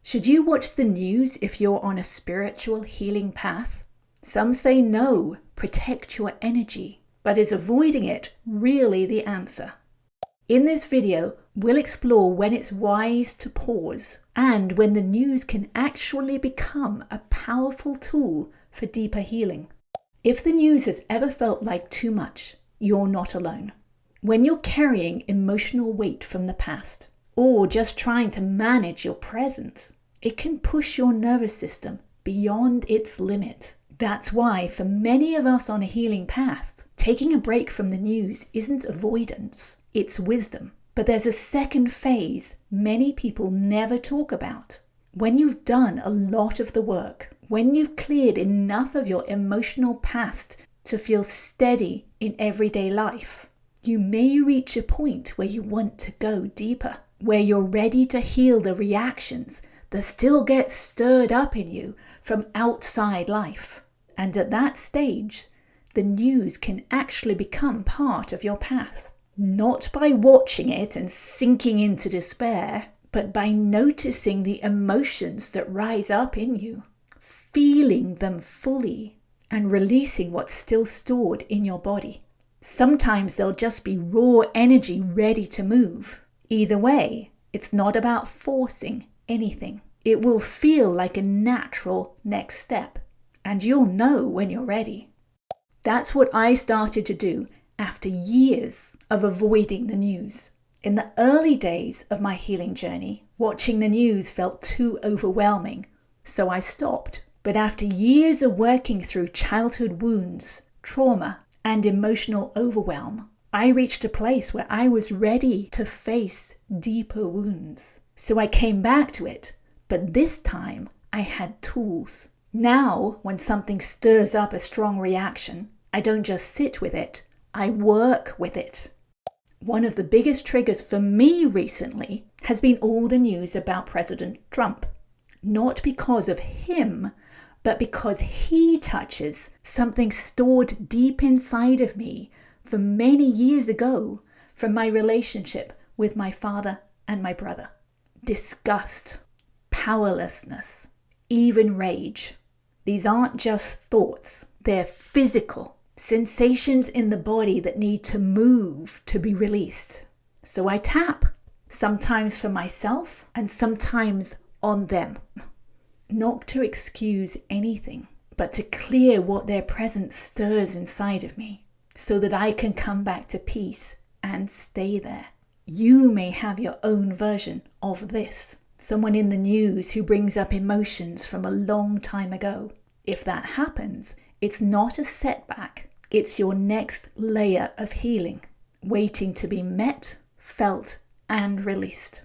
Should you watch the news if you're on a spiritual healing path? Some say no, protect your energy. But is avoiding it really the answer? In this video, we'll explore when it's wise to pause and when the news can actually become a powerful tool for deeper healing. If the news has ever felt like too much, you're not alone. When you're carrying emotional weight from the past, or just trying to manage your present, it can push your nervous system beyond its limit. That's why for many of us on a healing path, taking a break from the news isn't avoidance, it's wisdom. But there's a second phase many people never talk about. When you've done a lot of the work, when you've cleared enough of your emotional past to feel steady in everyday life, you may reach a point where you want to go deeper, where you're ready to heal the reactions that still get stirred up in you from outside life. And at that stage, the news can actually become part of your path. Not by watching it and sinking into despair, but by noticing the emotions that rise up in you, feeling them fully, and releasing what's still stored in your body. Sometimes there'll just be raw energy ready to move. Either way, it's not about forcing anything. It will feel like a natural next step, and you'll know when you're ready. That's what I started to do after years of avoiding the news. In the early days of my healing journey, watching the news felt too overwhelming, so I stopped. But after years of working through childhood wounds, trauma, and emotional overwhelm, I reached a place where I was ready to face deeper wounds. So I came back to it, but this time I had tools. Now, when something stirs up a strong reaction, I don't just sit with it, I work with it. One of the biggest triggers for me recently has been all the news about President Trump. Not because of him, but because he touches something stored deep inside of me from many years ago from my relationship with my father and my brother. Disgust, powerlessness, even rage. These aren't just thoughts, they're physical sensations in the body that need to move to be released. So I tap, sometimes for myself and sometimes on them. Not to excuse anything, but to clear what their presence stirs inside of me so that I can come back to peace and stay there. You may have your own version of this. Someone in the news who brings up emotions from a long time ago. If that happens, it's not a setback. It's your next layer of healing, waiting to be met, felt, and released.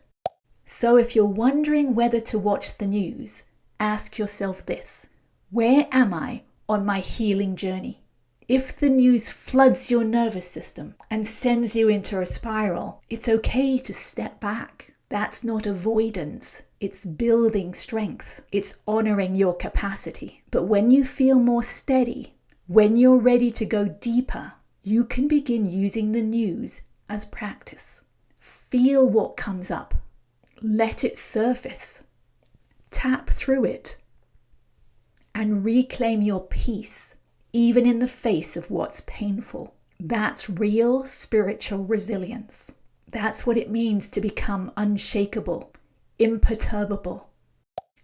So if you're wondering whether to watch the news, ask yourself this: where am I on my healing journey? If the news floods your nervous system and sends you into a spiral, it's okay to step back. That's not avoidance. It's building strength. It's honoring your capacity. But when you feel more steady, when you're ready to go deeper, you can begin using the news as practice. Feel what comes up. Let it surface. Tap through it. And reclaim your peace, even in the face of what's painful. That's real spiritual resilience. That's what it means to become unshakable, imperturbable.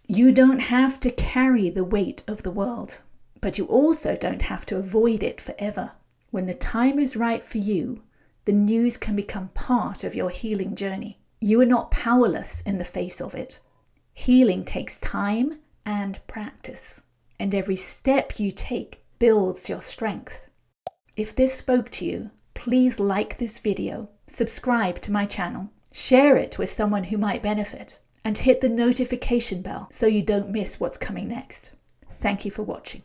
You don't have to carry the weight of the world, but you also don't have to avoid it forever. When the time is right for you, the news can become part of your healing journey. You are not powerless in the face of it. Healing takes time and practice, and every step you take builds your strength. If this spoke to you, please like this video, subscribe to my channel, share it with someone who might benefit, and hit the notification bell so you don't miss what's coming next. Thank you for watching.